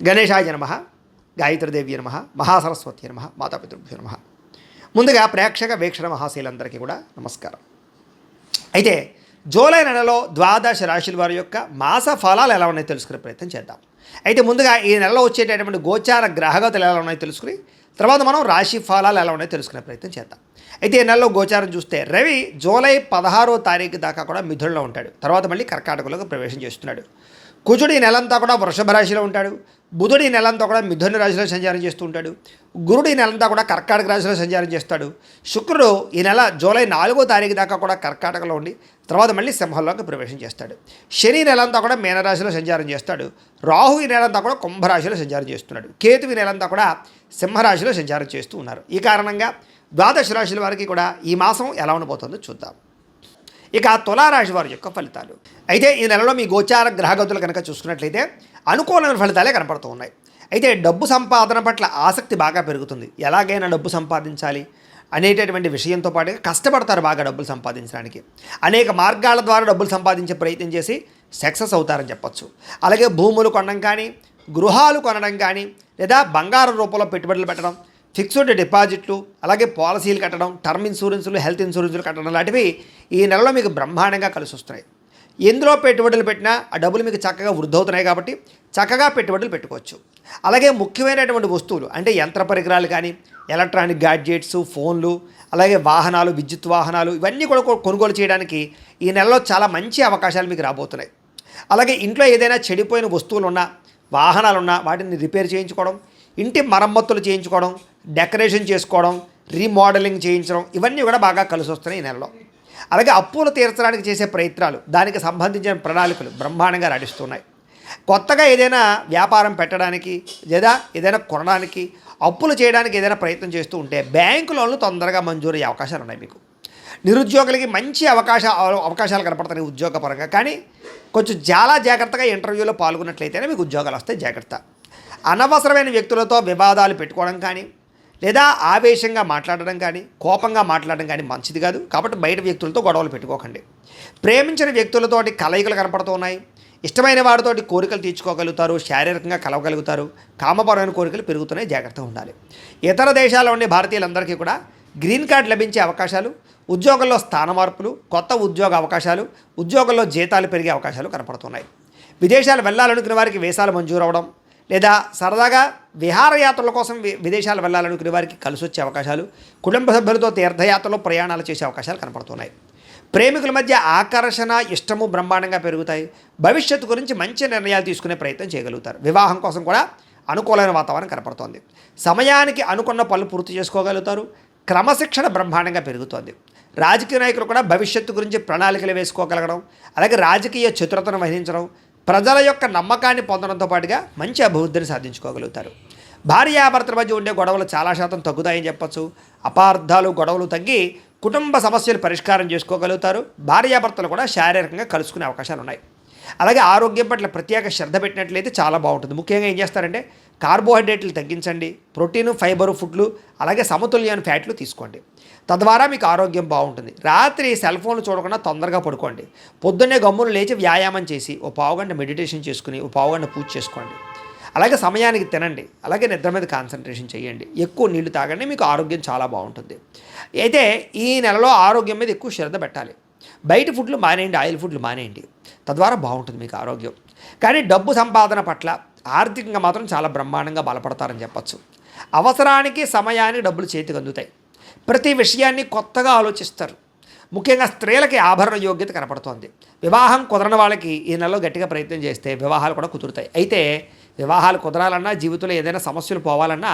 గణేశాయ నమః, గాయత్రీదేవి నమః, మహాసరస్వతి నమః, మాతాపితృభ్యో నమః. ముందుగా ప్రేక్షక వీక్షణ మహాశీలందరికీ కూడా నమస్కారం. అయితే జూలై నెలలో ద్వాదశ రాశుల వారి యొక్క మాస ఫలాలు ఎలా ఉన్నాయో తెలుసుకునే ప్రయత్నం చేద్దాం. అయితే ముందుగా ఈ నెలలో వచ్చేటటువంటి గోచార గ్రహగతులు ఎలా ఉన్నాయో తెలుసుకుని తర్వాత మనం రాశి ఫలాలు ఎలా ఉన్నాయో తెలుసుకునే ప్రయత్నం చేద్దాం. అయితే ఈ నెలలో గోచారం చూస్తే రవి జూలై 16వ తారీఖు దాకా కూడా మిథునంలో ఉంటాడు. తర్వాత మళ్ళీ కర్కాటకంలోకి ప్రవేశం చేస్తున్నాడు. కుజుడు ఈ నెలంతా కూడా వృషభ రాశిలో ఉంటాడు. బుధుడు ఈ నెలంతా కూడా మిథున రాశిలో సంచారం చేస్తూ ఉంటాడు. గురుడు ఈ నెలంతా కూడా కర్కాటక రాశిలో సంచారం చేస్తాడు. శుక్రుడు ఈ నెల జూలై 4వ తారీఖు దాకా కూడా కర్కాటకలో ఉండి తర్వాత మళ్ళీ సింహంలోకి ప్రవేశం చేస్తాడు. శని నెలంతా కూడా మీనరాశిలో సంచారం చేస్తాడు. రాహు ఈ నెలంతా కూడా కుంభరాశిలో సంచారం చేస్తున్నాడు. కేతు ఈ నెలంతా కూడా సింహరాశిలో సంచారం చేస్తూ ఉన్నారు. ఈ కారణంగా ద్వాదశ రాశుల వారికి కూడా ఈ మాసం ఎలా ఉండబోతుందో చూద్దాం. ఇక తులారాశి వారి యొక్క ఫలితాలు. అయితే ఈ నెలలో మీ గోచార గ్రహగతులు కనుక చూసుకున్నట్లయితే అనుకూలమైన ఫలితాలే కనపడుతూ ఉన్నాయి. అయితే డబ్బు సంపాదన పట్ల ఆసక్తి బాగా పెరుగుతుంది. ఎలాగైనా డబ్బు సంపాదించాలి అనేటటువంటి విషయంతో పాటుగా కష్టపడతారు బాగా డబ్బులు సంపాదించడానికి. అనేక మార్గాల ద్వారా డబ్బులు సంపాదించే ప్రయత్నం చేసి సక్సెస్ అవుతారని చెప్పచ్చు. అలాగే భూములు కొనడం కానీ, గృహాలు కొనడం కానీ, లేదా బంగారం రూపంలో పెట్టుబడులు పెట్టడం, ఫిక్స్డ్ డిపాజిట్లు, అలాగే పాలసీలు కట్టడం, టర్మ్ ఇన్సూరెన్సులు, హెల్త్ ఇన్సూరెన్సులు కట్టడం లాంటివి ఈ నెలలో మీకు బ్రహ్మాండంగా కలిసి వస్తున్నాయి. ఎందులో పెట్టుబడులు పెట్టినా ఆ డబ్బులు మీకు చక్కగా వృద్ధి అవుతున్నాయి కాబట్టి చక్కగా పెట్టుబడులు పెట్టుకోవచ్చు. అలాగే ముఖ్యమైనటువంటి వస్తువులు అంటే యంత్ర పరికరాలు కానీ, ఎలక్ట్రానిక్ గ్యాడ్జెట్స్, ఫోన్లు, అలాగే వాహనాలు, విద్యుత్ వాహనాలు ఇవన్నీ కూడా కొనుగోలు చేయడానికి ఈ నెలలో చాలా మంచి అవకాశాలు మీకు రాబోతున్నాయి. అలాగే ఇంట్లో ఏదైనా చెడిపోయిన వస్తువులు ఉన్నా, వాహనాలు ఉన్నా వాటిని రిపేర్ చేయించుకోవడం, ఇంటి మరమ్మతులు చేయించుకోవడం, డెకరేషన్ చేసుకోవడం, రీమోడలింగ్ చేయించడం ఇవన్నీ కూడా బాగా కలిసి వస్తున్నాయి ఈ నెలలో. అలాగే అప్పులు తీర్చడానికి చేసే ప్రయత్నాలు, దానికి సంబంధించిన ప్రణాళికలు బ్రహ్మాండంగా నడుస్తున్నాయి. కొత్తగా ఏదైనా వ్యాపారం పెట్టడానికి లేదా ఏదైనా కొనడానికి, అప్పులు చేయడానికి ఏదైనా ప్రయత్నం చేస్తూ ఉంటే బ్యాంకు లోన్లు తొందరగా మంజూరు అయ్యే అవకాశాలు ఉన్నాయి మీకు. నిరుద్యోగులకి మంచి అవకాశాలు కనపడుతున్నాయి ఉద్యోగపరంగా. కానీ కొంచెం చాలా జాగ్రత్తగా ఇంటర్వ్యూలో పాల్గొన్నట్లయితేనే మీకు ఉద్యోగాలు వస్తాయి. జాగ్రత్త. అనవసరమైన వ్యక్తులతో వివాదాలు పెట్టుకోవడం కానీ, లేదా ఆవేశంగా మాట్లాడడం కానీ, కోపంగా మాట్లాడడం కానీ మంచిది కాదు. కాబట్టి బయట వ్యక్తులతో గొడవలు పెట్టుకోకండి. ప్రేమించిన వ్యక్తులతోటి కలయికలు కనపడుతూ ఉన్నాయి. ఇష్టమైన వారితోటి కోరికలు తీర్చుకోగలుగుతారు, శారీరకంగా కలవగలుగుతారు, కామపరమైన కోరికలు పెరుగుతున్నాయి. జాగ్రత్తగా ఉండాలి. ఇతర దేశాల్లో ఉండే భారతీయులందరికీ కూడా గ్రీన్ కార్డ్ లభించే అవకాశాలు, ఉద్యోగంలో స్థాన మార్పులు, కొత్త ఉద్యోగ అవకాశాలు, ఉద్యోగంలో జీతాలు పెరిగే అవకాశాలు కనపడుతున్నాయి. విదేశాలు వెళ్ళాలనుకునే వారికి వీసాలు మంజూరు అవ్వడం, లేదా సరదాగా విహారయాత్రల కోసం విదేశాలు వెళ్ళాలనుకునే వారికి కలిసి వచ్చే అవకాశాలు, కుటుంబ సభ్యులతో తీర్థయాత్రలో ప్రయాణాలు చేసే అవకాశాలు కనపడుతున్నాయి. ప్రేమికుల మధ్య ఆకర్షణ, ఇష్టము బ్రహ్మాండంగా పెరుగుతాయి. భవిష్యత్తు గురించి మంచి నిర్ణయాలు తీసుకునే ప్రయత్నం చేయగలుగుతారు. వివాహం కోసం కూడా అనుకూలమైన వాతావరణం కనపడుతోంది. సమయానికి అనుకున్న పనులు పూర్తి చేసుకోగలుగుతారు. క్రమశిక్షణ బ్రహ్మాండంగా పెరుగుతోంది. రాజకీయ నాయకులు కూడా భవిష్యత్తు గురించి ప్రణాళికలు వేసుకోగలగడం, అలాగే రాజకీయ చతురతను వహించడం, ప్రజల యొక్క నమ్మకాన్ని పొందడంతో పాటుగా మంచి అభివృద్ధిని సాధించుకోగలుగుతారు. భార్యాభర్తల మధ్య ఉండే గొడవలు చాలా శాతం తగ్గుతాయని చెప్పచ్చు. అపార్థాలు, గొడవలు తగ్గి కుటుంబ సమస్యలు పరిష్కారం చేసుకోగలుగుతారు. భార్యాభర్తలు కూడా శారీరకంగా కలుసుకునే అవకాశాలు ఉన్నాయి. అలాగే ఆరోగ్యం పట్ల ప్రత్యేక శ్రద్ధ పెట్టినట్లయితే చాలా బాగుంటుంది. ముఖ్యంగా ఏం చేస్తారంటే కార్బోహైడ్రేట్లు తగ్గించండి, ప్రోటీను, ఫైబరు ఫుడ్లు, అలాగే సమతుల్యమైన ఫ్యాట్లు తీసుకోండి. తద్వారా మీకు ఆరోగ్యం బాగుంటుంది. రాత్రి సెల్ ఫోన్లు చూడకుండా తొందరగా పడుకోండి. పొద్దున్నే గమ్మును లేచి వ్యాయామం చేసి ఓ పావుగంట మెడిటేషన్ చేసుకుని ఓ పావుగంట పూజ చేసుకోండి. అలాగే సమయానికి తినండి. అలాగే నిద్ర మీద కాన్సన్ట్రేషన్ చేయండి. ఎక్కువ నీళ్లు తాగండి. మీకు ఆరోగ్యం చాలా బాగుంటుంది. అయితే ఈ నెలలో ఆరోగ్యం మీద ఎక్కువ శ్రద్ధ పెట్టాలి. బయట ఫుడ్లు మానేయండి, ఆయిల్ ఫుడ్లు మానేయండి. తద్వారా బాగుంటుంది మీకు ఆరోగ్యం. కానీ డబ్బు సంపాదన పట్ల ఆర్థికంగా మాత్రం చాలా బ్రహ్మాండంగా బలపడతారని చెప్పచ్చు. అవసరానికి, సమయానికి డబ్బులు చేతికి అందుతాయి. ప్రతి విషయాన్ని కొత్తగా ఆలోచిస్తారు. ముఖ్యంగా స్త్రీలకి ఆభరణ యోగ్యత కనపడుతోంది. వివాహం కుదరని వాళ్ళకి ఈ నెలలో గట్టిగా ప్రయత్నం చేస్తే వివాహాలు కూడా కుదురుతాయి. అయితే వివాహాలు కుదరాలన్నా, జీవితంలో ఏదైనా సమస్యలు పోవాలన్నా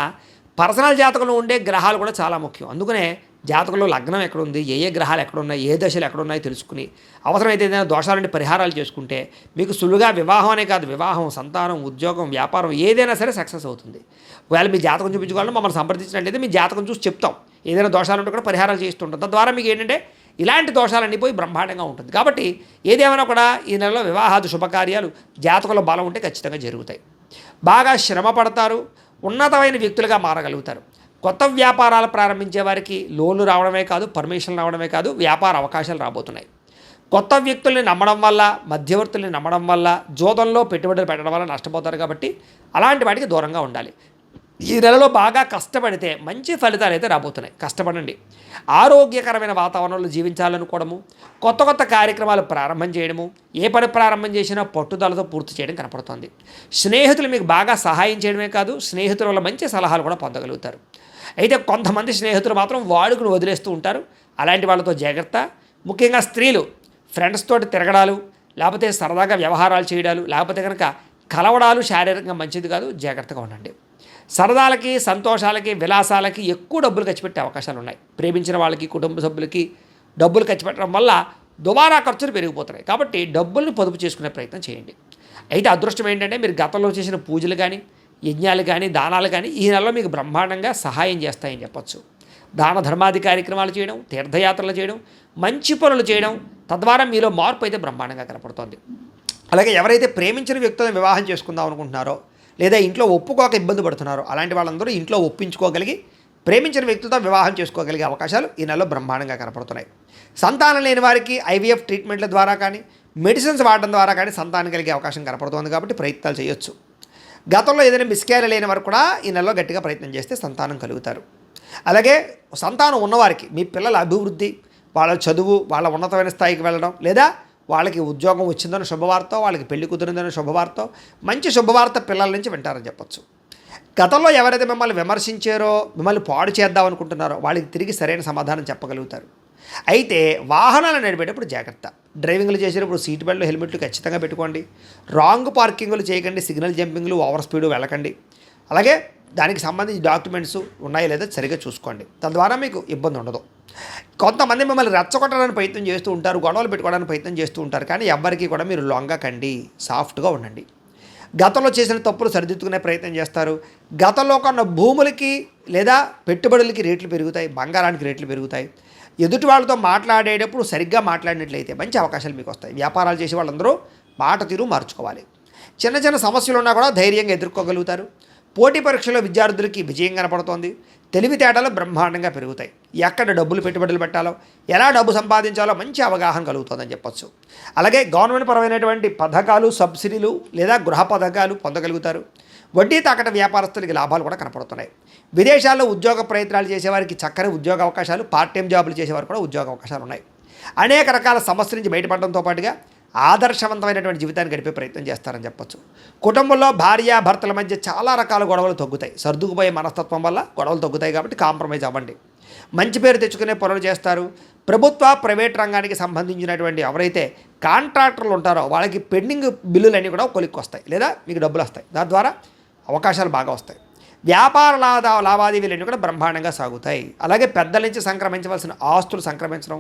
పర్సనల్ జాతకంలో ఉండే గ్రహాలు కూడా చాలా ముఖ్యం. అందుకనే జాతకంలో లగ్నం ఎక్కడుంది, ఏ గ్రహాలు ఎక్కడున్నాయి, ఏ దశలు ఎక్కడున్నాయో తెలుసుకుని అవసరమైతే ఏదైనా దోషాలంటే పరిహారాలు చేసుకుంటే మీకు సులువుగా వివాహం అనే కాదు, వివాహం, సంతానం, ఉద్యోగం, వ్యాపారం ఏదైనా సరే సక్సెస్ అవుతుంది. ఒకవేళ మీ జాతకం చూపించుకోవాలని మమ్మల్ని సంప్రదించినట్లయితే మీ జాతకం చూసి చెప్తాం. ఏదైనా దోషాలు ఉంటే కూడా పరిహారాలు చేస్తుంటాం. తద్వారా మీకు ఏంటంటే ఇలాంటి దోషాలన్నీ పోయి బ్రహ్మాండంగా ఉంటుంది. కాబట్టి ఏదేమైనా కూడా ఈ నెలలో వివాహాది శుభకార్యాలు జాతకంలో బలం ఉంటే ఖచ్చితంగా జరుగుతాయి. బాగా శ్రమ పడతారు. ఉన్నతమైన వ్యక్తులుగా మారగలుగుతారు. కొత్త వ్యాపారాలు ప్రారంభించే వారికి లోన్లు రావడమే కాదు, పర్మిషన్ రావడమే కాదు, వ్యాపార అవకాశాలు రాబోతున్నాయి. కొత్త వ్యక్తుల్ని నమ్మడం వల్ల, మధ్యవర్తుల్ని నమ్మడం వల్ల, జోదంలో పెట్టుబడులు పెట్టడం వల్ల నష్టపోతారు కాబట్టి అలాంటి వాటికి దూరంగా ఉండాలి. ఈ నెలలో బాగా కష్టపడితే మంచి ఫలితాలు అయితే రాబోతున్నాయి. కష్టపడండి. ఆరోగ్యకరమైన వాతావరణంలో జీవించాలనుకోవడము, కొత్త కొత్త కార్యక్రమాలు ప్రారంభం చేయడము, ఏ పని ప్రారంభం చేసినా పట్టుదలతో పూర్తి చేయడం కనపడుతుంది. స్నేహితులు మీకు బాగా సహాయం చేయడమే కాదు, స్నేహితుల వల్ల మంచి సలహాలు కూడా పొందగలుగుతారు. అయితే కొంతమంది స్నేహితులు మాత్రం వాడుకుని వదిలేస్తూ ఉంటారు. అలాంటి వాళ్ళతో జాగ్రత్త. ముఖ్యంగా స్త్రీలు ఫ్రెండ్స్ తోటి తిరగడాలు, లేకపోతే సరదాగా వ్యవహారాలు చేయడాలు, లేకపోతే కనుక కలవడాలు శారీరకంగా మంచిది కాదు. జాగ్రత్తగా ఉండండి. సరదాలకి, సంతోషాలకి, విలాసాలకి ఎక్కువ డబ్బులు ఖర్చు పెట్టే అవకాశాలు ఉన్నాయి. ప్రేమించిన వాళ్ళకి, కుటుంబ సభ్యులకి డబ్బులు ఖర్చు పెట్టడం వల్ల దుబారా ఖర్చులు పెరిగిపోతున్నాయి. కాబట్టి డబ్బుల్ని పొదుపు చేసుకునే ప్రయత్నం చేయండి. అయితే అదృష్టం ఏంటంటే మీరు గతంలో చేసిన పూజలు కానీ, యజ్ఞాలు కానీ, దానాలు కానీ ఈ నెలలో మీకు బ్రహ్మాండంగా సహాయం చేస్తాయని చెప్పచ్చు. దాన ధర్మాది కార్యక్రమాలు చేయడం, తీర్థయాత్రలు చేయడం, మంచి పనులు చేయడం, తద్వారా మీలో మార్పు అయితే బ్రహ్మాండంగా కనపడుతోంది. అలాగే ఎవరైతే ప్రేమించిన వ్యక్తులను వివాహం చేసుకుందాం అనుకుంటున్నారో, లేదా ఇంట్లో ఒప్పుకోక ఇబ్బంది పడుతున్నారో అలాంటి వాళ్ళందరూ ఇంట్లో ఒప్పించుకోగలిగి ప్రేమించిన వ్యక్తితో వివాహం చేసుకోగలిగే అవకాశాలు ఈ నెలలో బ్రహ్మాండంగా కనపడుతున్నాయి. సంతానం లేని వారికి ఐవీఎఫ్ ట్రీట్మెంట్ల ద్వారా కానీ, మెడిసిన్స్ వాడడం ద్వారా కానీ సంతానం కలిగే అవకాశం కనపడుతోంది. కాబట్టి ప్రయత్నాలు చేయొచ్చు. గతంలో ఏదైనా మిస్క్యారేజ్ లేని వారు కూడా ఈ నెలలో గట్టిగా ప్రయత్నం చేస్తే సంతానం కలుగుతారు. అలాగే సంతానం ఉన్నవారికి మీ పిల్లల అభివృద్ధి, వాళ్ళ చదువు, వాళ్ళ ఉన్నతమైన స్థాయికి వెళ్ళడం, లేదా వాళ్ళకి ఉద్యోగం వచ్చిందని శుభవార్త, వాళ్ళకి పెళ్లి కుదిరిందని శుభవార్త, మంచి శుభవార్త పిల్లల నుంచి వింటారని చెప్పచ్చు. గతంలో ఎవరైతే మిమ్మల్ని విమర్శించారో, మిమ్మల్ని పాడు చేద్దాం అనుకుంటున్నారో వాళ్ళకి తిరిగి సరైన సమాధానం చెప్పగలుగుతారు. అయితే వాహనాలు నడిపేటప్పుడు జాగ్రత్త. డ్రైవింగ్లు చేసేటప్పుడు సీట్ బెల్ట్లు, హెల్మెట్లు ఖచ్చితంగా పెట్టుకోండి. రాంగ్ పార్కింగ్లు చేయకండి. సిగ్నల్ జంపింగ్లు, ఓవర్ స్పీడ్ వెళ్ళకండి. అలాగే దానికి సంబంధించి డాక్యుమెంట్స్ ఉన్నాయో లేదో సరిగ్గా చూసుకోండి. తద్వారా మీకు ఇబ్బంది ఉండదు. కొంతమంది మిమ్మల్ని రెచ్చగొట్టడానికి ప్రయత్నం చేస్తూ ఉంటారు, గొడవలు పెట్టుకోవడానికి ప్రయత్నం చేస్తూ ఉంటారు. కానీ ఎవ్వరికీ కూడా మీరు లొంగకండి, సాఫ్ట్గా ఉండండి. గతంలో చేసిన తప్పులు సరిదిద్దుకునే ప్రయత్నం చేస్తారు. గతంలో కొన్న భూములకి లేదా పెట్టుబడులకి రేట్లు పెరుగుతాయి, బంగారానికి రేట్లు పెరుగుతాయి. ఎదుటి వాళ్ళతో మాట్లాడేటప్పుడు సరిగ్గా మాట్లాడినట్లయితే మంచి అవకాశాలు మీకు వస్తాయి. వ్యాపారాలు చేసే వాళ్ళందరూ మాట తీరు మార్చుకోవాలి. చిన్న చిన్న సమస్యలు ఉన్నా కూడా ధైర్యంగా ఎదుర్కోగలుగుతారు. పోటీ పరీక్షలో విద్యార్థులకి విజయం కనపడుతోంది. తెలివితేటలు బ్రహ్మాండంగా పెరుగుతాయి. ఎక్కడ డబ్బులు పెట్టుబడులు పెట్టాలో, ఎలా డబ్బు సంపాదించాలో మంచి అవగాహన కలుగుతుందని చెప్పచ్చు. అలాగే గవర్నమెంట్ పరమైనటువంటి పథకాలు, సబ్సిడీలు లేదా గృహ పథకాలు పొందగలుగుతారు. వడ్డీ తాకట వ్యాపారస్తులకి లాభాలు కూడా కనపడుతున్నాయి. విదేశాల్లో ఉద్యోగ ప్రయత్నాలు చేసేవారికి చక్కని ఉద్యోగ అవకాశాలు, పార్ట్ టైం జాబులు చేసేవారు కూడా ఉద్యోగ అవకాశాలు ఉన్నాయి. అనేక రకాల సమస్యల నుంచి బయటపడడంతో పాటుగా ఆదర్శవంతమైనటువంటి జీవితాన్ని గడిపే ప్రయత్నం చేస్తారని చెప్పచ్చు. కుటుంబంలో భార్య భర్తల మధ్య చాలా రకాల గొడవలు తగ్గుతాయి. సర్దుకుపోయే మనస్తత్వం వల్ల గొడవలు తగ్గుతాయి. కాబట్టి కాంప్రమైజ్ అవ్వండి. మంచి పేరు తెచ్చుకునే పనులు చేస్తారు. ప్రభుత్వ, ప్రైవేట్ రంగానికి సంబంధించినటువంటి ఎవరైతే కాంట్రాక్టర్లు ఉంటారో వాళ్ళకి పెండింగ్ బిల్లులన్నీ కూడా కొలిక్కి వస్తాయి, లేదా మీకు డబ్బులు వస్తాయి. దాని ద్వారా అవకాశాలు బాగా వస్తాయి. వ్యాపార లావాదేవీలన్నీ కూడా బ్రహ్మాండంగా సాగుతాయి. అలాగే పెద్దల నుంచి సంక్రమించవలసిన ఆస్తులు సంక్రమించడం,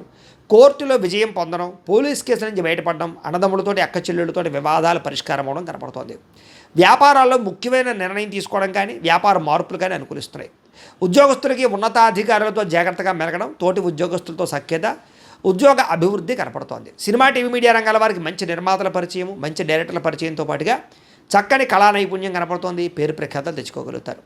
కోర్టులో విజయం పొందడం, పోలీస్ కేసుల నుంచి బయటపడడం, అన్నదమ్ములతోటి అక్క చెల్లెళ్ళతోటి వివాదాలు పరిష్కారం అవడం కనపడుతోంది. వ్యాపారాల్లో ముఖ్యమైన నిర్ణయం తీసుకోవడం కానీ, వ్యాపార మార్పులు కానీ అనుకూలిస్తున్నాయి. ఉద్యోగస్తులకి ఉన్నతాధికారులతో జాగ్రత్తగా మెలగడం, తోటి ఉద్యోగస్తులతో సఖ్యత, ఉద్యోగ అభివృద్ధి కనపడుతోంది. సినిమా, టీవీ, మీడియా రంగాల వారికి మంచి నిర్మాతల పరిచయం, మంచి డైరెక్టర్ల పరిచయంతో పాటుగా చక్కని కళా నైపుణ్యం కనపడుతోంది. పేరు ప్రఖ్యాతలు తెచ్చుకోగలుగుతారు.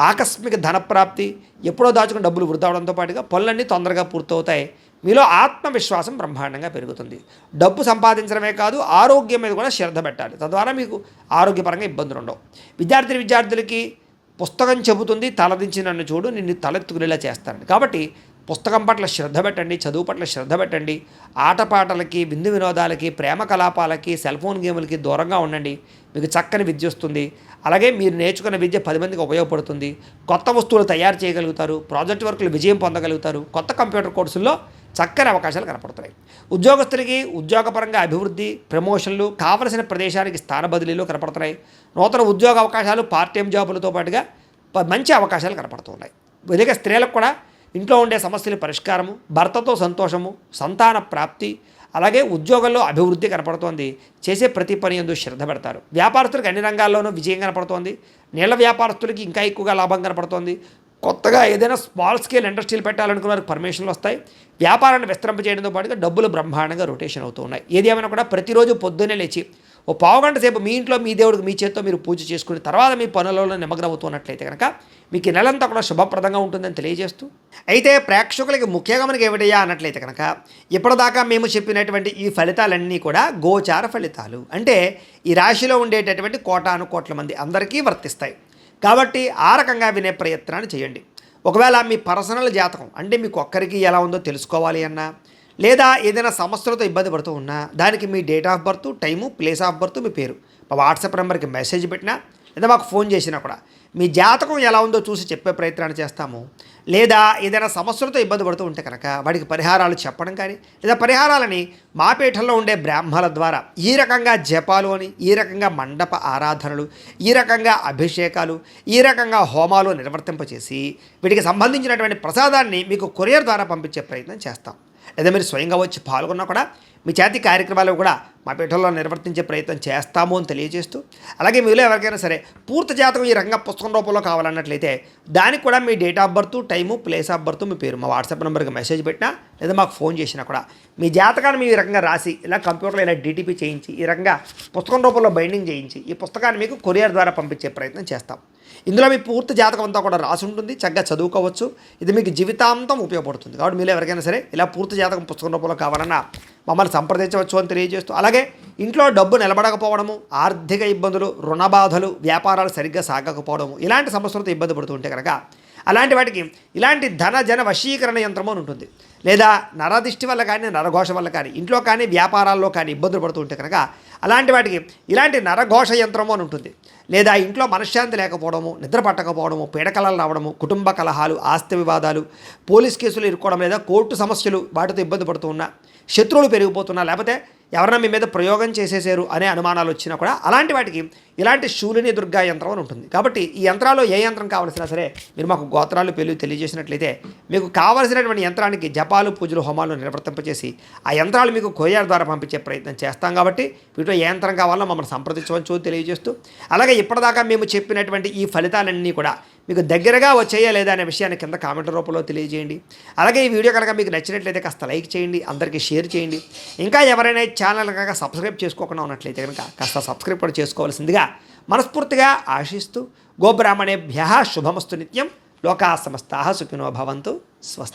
ఆకస్మిక ధనప్రాప్తి, ఎప్పుడో దాచుకుని డబ్బులు వృధా అవడంతో పాటుగా పనులన్నీ తొందరగా పూర్తవుతాయి. మీలో ఆత్మవిశ్వాసం బ్రహ్మాండంగా పెరుగుతుంది. డబ్బు సంపాదించడమే కాదు, ఆరోగ్యం మీద కూడా శ్రద్ధ పెట్టాలి. తద్వారా మీకు ఆరోగ్యపరంగా ఇబ్బందులు ఉండవు. విద్యార్థులకి పుస్తకం చెబుతుంది, తలదించి నన్ను చూడు, నిన్ను తలెత్తుకునేలా చేస్తాను. కాబట్టి పుస్తకం పట్ల శ్రద్ధ పెట్టండి, చదువు పట్ల శ్రద్ధ పెట్టండి. ఆటపాటలకి, విందు వినోదాలకి, ప్రేమ కలాపాలకి, సెల్ ఫోన్ గేములకి దూరంగా ఉండండి. మీకు చక్కని విద్య వస్తుంది. అలాగే మీరు నేర్చుకున్న విద్య 10 మందికి ఉపయోగపడుతుంది. కొత్త వస్తువులు తయారు చేయగలుగుతారు. ప్రాజెక్ట్ వర్కులు విజయం పొందగలుగుతారు. కొత్త కంప్యూటర్ కోర్సుల్లో చక్కని అవకాశాలు కనపడుతున్నాయి. ఉద్యోగస్తులకి ఉద్యోగపరంగా అభివృద్ధి, ప్రమోషన్లు, కావలసిన ప్రదేశానికి స్థాన బదిలీలు కనపడుతున్నాయి. నూతన ఉద్యోగ అవకాశాలు, పార్ట్ టైం జాబులతో పాటుగా మంచి అవకాశాలు కనపడుతున్నాయి. అలాగే స్త్రీలకు కూడా ఇంట్లో ఉండే సమస్యల పరిష్కారము, భర్తతో సంతోషము, సంతాన ప్రాప్తి, అలాగే ఉద్యోగంలో అభివృద్ధి కనపడుతోంది. చేసే ప్రతి పని యందు శ్రద్ధ పెడతారు. వ్యాపారస్తులకు అన్ని రంగాల్లోనూ విజయం కనపడుతోంది. నీళ్ల వ్యాపారస్తులకి ఇంకా ఎక్కువగా లాభం కనపడుతోంది. కొత్తగా ఏదైనా స్మాల్ స్కేల్ ఇండస్ట్రీలు పెట్టాలనుకున్న వారికి పర్మిషన్లు వస్తాయి. వ్యాపారాన్ని విస్తరింప చేయడంతో పాటుగా డబ్బులు బ్రహ్మాండంగా రొటేషన్ అవుతూ ఉన్నాయి. ఏది ఏమైనా కూడా ప్రతిరోజు పొద్దున్నే లేచి ఓ పావుగంట సేపు మీ ఇంట్లో మీ దేవుడికి మీ చేత్తో మీరు పూజ చేసుకుని తర్వాత మీ పనులలో నిమగ్నం అవుతున్నట్లయితే కనుక మీకు ఈ నెలంతా కూడా శుభప్రదంగా ఉంటుందని తెలియజేస్తూ, అయితే ప్రేక్షకులకి ముఖ్యంగా మనకి ఏమిటయ్యా అన్నట్లయితే కనుక ఇప్పటిదాకా మేము చెప్పినటువంటి ఈ ఫలితాలన్నీ కూడా గోచార ఫలితాలు, అంటే ఈ రాశిలో ఉండేటటువంటి కోటాను కోట్ల మంది అందరికీ వర్తిస్తాయి. కాబట్టి ఆ రకంగా వినే ప్రయత్నాన్ని చేయండి. ఒకవేళ మీ పర్సనల్ జాతకం అంటే మీకు ఒక్కరికి ఎలా ఉందో తెలుసుకోవాలి అన్నా, లేదా ఏదైనా సమస్యలతో ఇబ్బంది పడుతూ ఉన్నా దానికి మీ date of birth, time, place of birth, మీ పేరు మా వాట్సాప్ నెంబర్కి మెసేజ్ పెట్టినా లేదా మాకు ఫోన్ చేసినా కూడా మీ జాతకం ఎలా ఉందో చూసి చెప్పే ప్రయత్నాన్ని చేస్తాము. లేదా ఏదైనా సమస్యలతో ఇబ్బంది పడుతూ ఉంటే కనుక వాటికి పరిహారాలు చెప్పడం కానీ, లేదా పరిహారాలని మా పీఠంలో ఉండే బ్రాహ్మణుల ద్వారా ఈ రకంగా జపాలు అని, ఈ రకంగా మండప ఆరాధనలు, ఈ రకంగా అభిషేకాలు, ఈ రకంగా హోమాలు నిర్వర్తింపచేసి వీటికి సంబంధించినటువంటి ప్రసాదాన్ని మీకు కొరియర్ ద్వారా పంపించే ప్రయత్నం చేస్తాం. లేదా మీరు స్వయంగా వచ్చి పాల్గొన్నా కూడా మీ చేతి కార్యక్రమాలు కూడా మా పీఠంలో నిర్వర్తించే ప్రయత్నం చేస్తాము అని తెలియజేస్తూ, అలాగే మీలో ఎవరికైనా సరే పూర్తి జాతకం ఈ రకంగా పుస్తకం రూపంలో కావాలన్నట్లయితే దానికి కూడా మీ date of birth, time, place of birth, మీ పేరు మా వాట్సాప్ నెంబర్కి మెసేజ్ పెట్టినా లేదా మాకు ఫోన్ చేసినా కూడా మీ జాతకాన్ని మేము ఈ రకంగా రాసి ఇలా కంప్యూటర్లో ఇలా డీటీపీ చేయించి ఈ రకంగా పుస్తకం రూపంలో బైండింగ్ చేయించి ఈ పుస్తకాన్ని మీకు కొరియర్ ద్వారా పంపించే ప్రయత్నం చేస్తాం. ఇందులో మీ పూర్తి జాతకం అంతా కూడా రాసి ఉంటుంది, చక్కగా చదువుకోవచ్చు. ఇది మీకు జీవితాంతం ఉపయోగపడుతుంది. కాబట్టి మీరు ఎవరికైనా సరే ఇలా పూర్తి జాతకం పుస్తకం రూపంలో కావాలన్నా మమ్మల్ని సంప్రదించవచ్చు అని తెలియజేస్తూ, అలాగే ఇంట్లో డబ్బు నిలబడకపోవడము, ఆర్థిక ఇబ్బందులు, రుణ బాధలు, వ్యాపారాలు సరిగ్గా సాగకపోవడము, ఇలాంటి సమస్యలతో ఇబ్బంది పడుతూ ఉంటే కనుక అలాంటి వాటికి ఇలాంటి ధన జన వశీకరణ యంత్రము అని ఉంటుంది. లేదా నరదిష్టి వల్ల కానీ, నరఘోష వల్ల కానీ, ఇంట్లో కానీ వ్యాపారాల్లో కానీ ఇబ్బందులు పడుతూ ఉంటే కనుక అలాంటి వాటికి ఇలాంటి నరఘోష యంత్రము అని ఉంటుంది. లేదా ఇంట్లో మనశ్శాంతి లేకపోవడము, నిద్ర పట్టకపోవడము, పీడకలలు రావడము, కుటుంబ కలహాలు, ఆస్తి వివాదాలు, పోలీస్ కేసులు ఇరుక్కోవడం, లేదా కోర్టు సమస్యలు వాటితో ఇబ్బంది పడుతూ ఉన్నా, శత్రువులు పెరిగిపోతున్నా, లేకపోతే ఎవరైనా మీ మీద ప్రయోగం చేసేసారు అనే అనుమానాలు వచ్చినా కూడా అలాంటి వాటికి ఇలాంటి శూలిని దుర్గా యంత్రం అని ఉంటుంది. కాబట్టి ఈ యంత్రాల్లో ఏ యంత్రం కావాల్సినా సరే మీరు మాకు గోత్రాలు పేర్లు తెలియజేసినట్లయితే మీకు కావాల్సినటువంటి యంత్రానికి జపాలు, పూజలు, హోమాలు నిర్వర్తింపచేసి ఆ యంత్రాలు మీకు కొరియర్ ద్వారా పంపించే ప్రయత్నం చేస్తాం. కాబట్టి వీటిలో ఏ యంత్రం కావాలో మమ్మల్ని సంప్రదించవచ్చు తెలియజేస్తూ, అలాగే ఇప్పటిదాకా మేము చెప్పినటువంటి ఈ ఫలితాలన్నీ కూడా మీకు దగ్గరగా వచ్చాయా లేదా అనే విషయాన్ని కింద కామెంట్ రూపంలో తెలియజేయండి. అలాగే ఈ వీడియో కనుక మీకు నచ్చినట్లయితే కాస్త లైక్ చేయండి, అందరికీ షేర్ చేయండి. ఇంకా ఎవరైనా ఛానల్ కనుక సబ్స్క్రైబ్ చేసుకోకుండా ఉన్నట్లయితే కనుక కాస్త సబ్స్క్రైబ్ కూడా చేసుకోవాల్సిందిగా మనస్ఫూర్తిగా ఆశిస్తూ, గోబ్రాహ్మణేభ్యః శుభమస్తు నిత్యం, లోకాః సమస్తాః సుఖినో భవంతు, స్వస్తి.